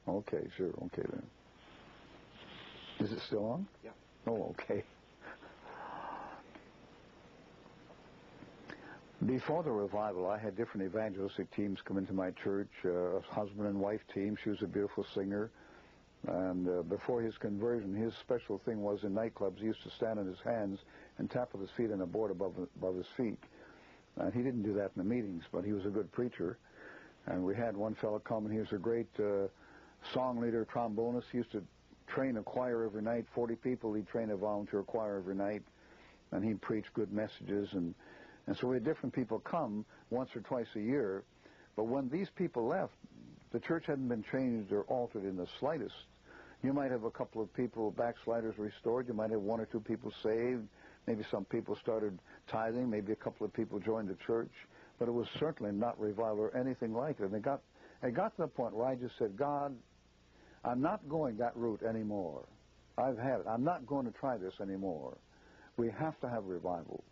Okay, sure. Okay, then. Is it still on? Yeah. Oh, okay. Before the revival, I had different evangelistic teams come into my church, a husband and wife team. She was a beautiful singer. And before his conversion, his special thing was in nightclubs, he used to stand on his hands and tap with his feet on a board above his feet. And he didn't do that in the meetings, but he was a good preacher. And we had one fellow come, and he was a great song leader, trombonist. He used to train a choir every night, 40 people. He'd train a volunteer choir every night, and he'd preach good messages. And so we had different people come once or twice a year. But when these people left, the church hadn't been changed or altered in the slightest. You might have a couple of people, backsliders, restored. You might have one or two people saved. Maybe some people started tithing. Maybe a couple of people joined the church. But it was certainly not revival or anything like it. And it got to the point where I just said, God, I'm not going that route anymore. I've had it. I'm not going to try this anymore. We have to have revival.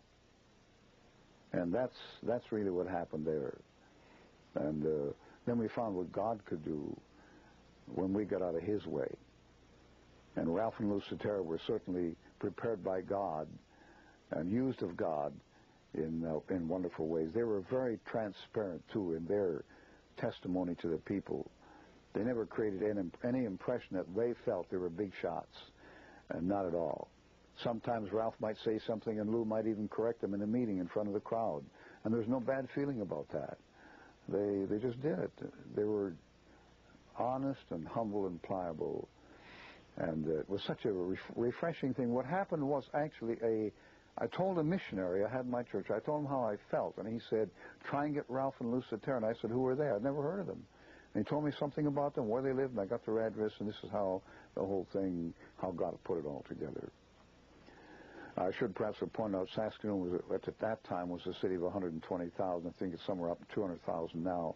And that's really what happened there. And then we found what God could do when we got out of His way. And Ralph and Lou Sotero were certainly prepared by God and used of God in wonderful ways. They were very transparent, too, in their testimony to the people. They never created any impression that they felt they were big shots, and not at all. Sometimes Ralph might say something and Lou might even correct him in a meeting in front of the crowd, and there's no bad feeling about that. They just did it. They were honest and humble and pliable, and it was such a refreshing thing. What happened was actually I told a missionary I had in my church, I told him how I felt, and he said, try and get Ralph and Lou Sotero. And I said, who are they? I'd never heard of them. And he told me something about them, where they lived, and I got their address, and this is how the whole thing, how God put it all together. I should perhaps have pointed out Saskatoon was, at that time, was a city of 120,000. I think it's somewhere up to 200,000 now.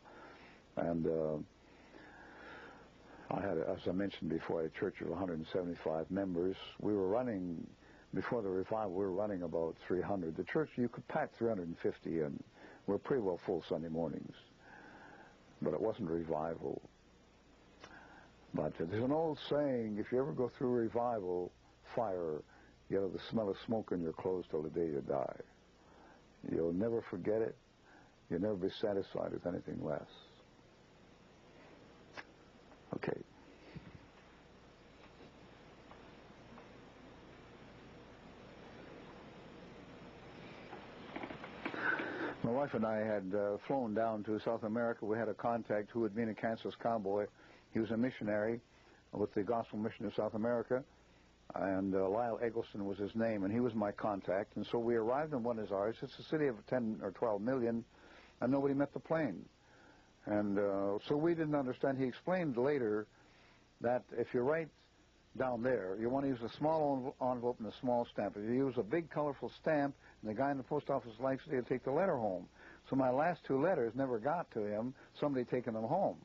And I had, as I mentioned before, a church of 175 members. We were running, before the revival, we were running about 300. The church, you could pack 350 in. We're pretty well full Sunday mornings. But it wasn't revival. But there's an old saying, if you ever go through revival fire, you'll have the smell of smoke in your clothes till the day you die. You'll never forget it. You'll never be satisfied with anything less. Okay. My wife and I had flown down to South America. We had a contact who had been a Kansas cowboy. He was a missionary with the Gospel Mission of South America, and Lyle Eggleston was his name, and he was my contact. And so we arrived in Buenos Aires. It's a city of 10 or 12 million, and nobody met the plane. And so we didn't understand. He explained later that if you write down there, you want to use a small envelope and a small stamp. If you use a big, colorful stamp, and the guy in the post office likes it, he'll take the letter home. So my last two letters never got to him, somebody taking them home.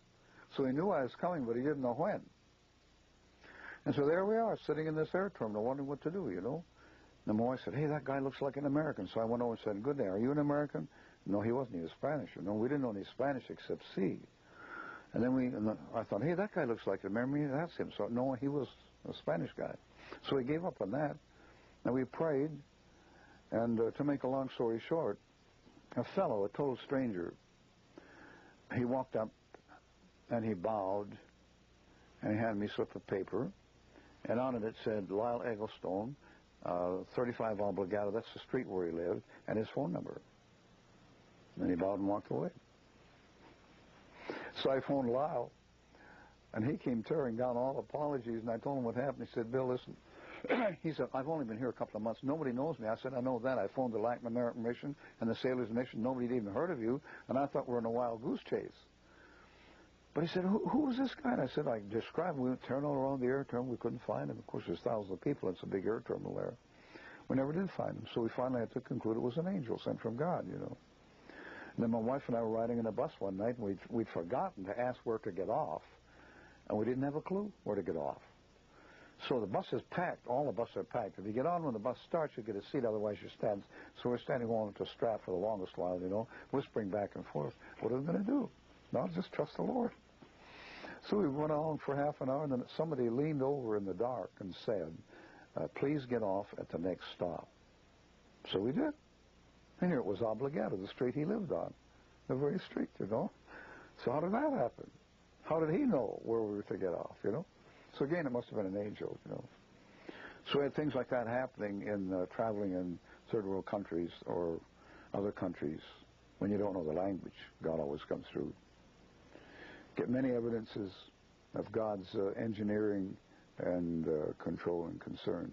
So he knew I was coming, but he didn't know when. And so there we are, sitting in this air terminal, wondering what to do, you know. And my wife said, hey, that guy looks like an American. So I went over and said, good day, are you an American? No, he wasn't. He was Spanish. No, we didn't know any Spanish except C. And then I thought, hey, that guy looks like an American. That's him. So no, he was a Spanish guy. So we gave up on that. And we prayed. And to make a long story short, a fellow, a total stranger, he walked up and he bowed and he handed me a slip of paper. And on it said, Lyle Eggleston, 35 Obligado, that's the street where he lived, and his phone number. And then he bowed and walked away. So I phoned Lyle, and he came tearing down all apologies, and I told him what happened. He said, Bill, listen. He said, I've only been here a couple of months. Nobody knows me. I said, I know that. I phoned the Latin American Mission and the Sailors Mission. Nobody had even heard of you, and I thought we were in a wild goose chase. But he said, who was this guy? And I said, I described him. We went tearing all around the air terminal. We couldn't find him. Of course, there's thousands of people. It's a big air terminal there. We never did find him. So we finally had to conclude it was an angel sent from God, you know. And then my wife and I were riding in a bus one night, and we'd forgotten to ask where to get off. And we didn't have a clue where to get off. So the bus is packed. All the buses are packed. If you get on when the bus starts, you get a seat. Otherwise, you stand. So we're standing on to strap for the longest while, you know, whispering back and forth. What are we going to do? No, just trust the Lord. So we went on for half an hour, and then somebody leaned over in the dark and said, please get off at the next stop. So we did. And here it was Obligado, the street he lived on. The very street, you know. So how did that happen? How did he know where we were to get off, you know? So again, it must have been an angel, you know. So we had things like that happening in traveling in third world countries or other countries. When you don't know the language, God always comes through. Get many evidences of God's engineering and control and concern.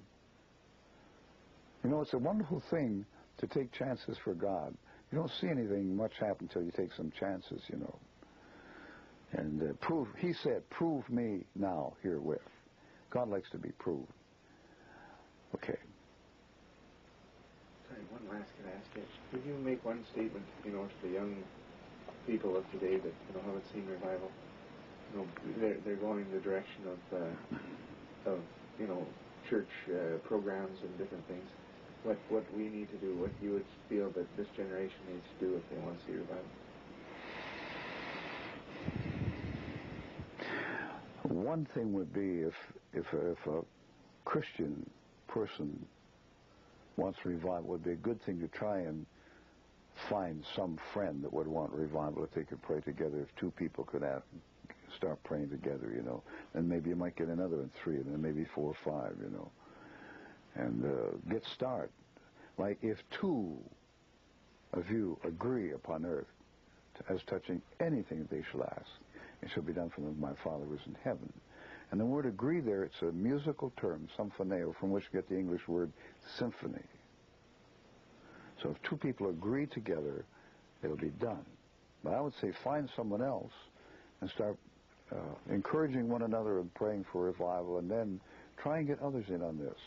You know, it's a wonderful thing to take chances for God. You don't see anything much happen until you take some chances, you know. And he said, prove me now herewith. God likes to be proved. Okay. Sorry, one last can I ask you? Could you make one statement, you know, to the young people of today that, you know, haven't seen revival? You know, they're going in the direction of you know, church programs and different things. What we need to do, what you would feel that this generation needs to do if they want to see revival? One thing would be if a Christian person wants revival, it would be a good thing to try and find some friend that would want revival if they could pray together. If two people could start praying together, you know, then maybe you might get another and three, and then maybe 4 or 5, you know, and get started. Like if 2 of you agree upon earth as touching anything they shall ask, it shall be done for them of my Father who is in heaven. And the word agree there, it's a musical term, symphoneo, from which we get the English word symphony. So if 2 people agree together, it'll be done. But I would say find someone else and start encouraging one another and praying for revival, and then try and get others in on this.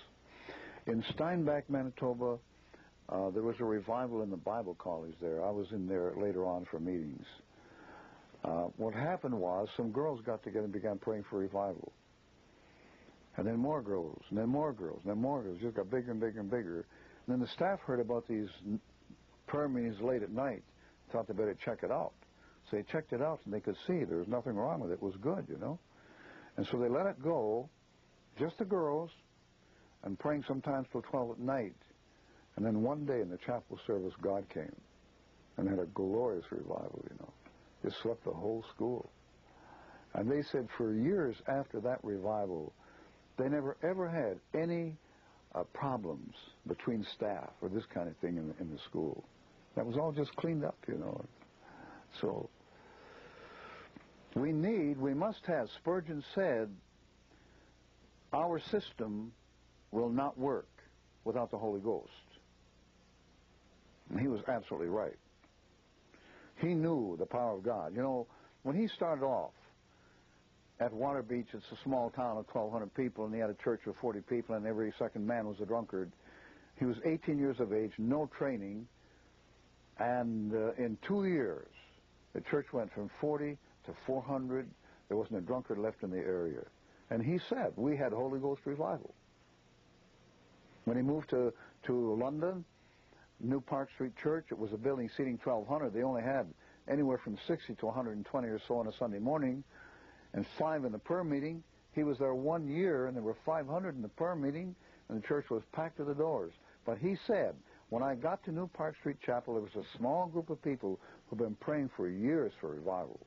In Steinbach, Manitoba, there was a revival in the Bible college there. I was in there later on for meetings. What happened was some girls got together and began praying for revival. And then more girls, and then more girls, and then more girls. It just got bigger and bigger and bigger. And then the staff heard about these prayer meetings late at night, thought they better check it out. So they checked it out, and they could see there was nothing wrong with it. It was good, you know. And so they let it go, just the girls, and praying sometimes till 12 at night. And then one day in the chapel service, God came and had a glorious revival, you know. It swept the whole school. And they said for years after that revival, they never ever had any problems between staff or this kind of thing in the school. That was all just cleaned up, you know. So we must have, Spurgeon said, our system will not work without the Holy Ghost. And he was absolutely right. He knew the power of God. You know, when he started off at Water Beach, it's a small town of 1,200 people, and he had a church of 40 people, and every second man was a drunkard. He was 18 years of age, no training, and in 2 years, the church went from 40 to 400. There wasn't a drunkard left in the area. And he said, we had Holy Ghost revival. When he moved to London, New Park Street Church, it was a building seating 1,200. They only had anywhere from 60 to 120 or so on a Sunday morning, and 5 in the prayer meeting. He was there 1 year, and there were 500 in the prayer meeting, and the church was packed to the doors. But he said, when I got to New Park Street Chapel, there was a small group of people who've been praying for years for revival.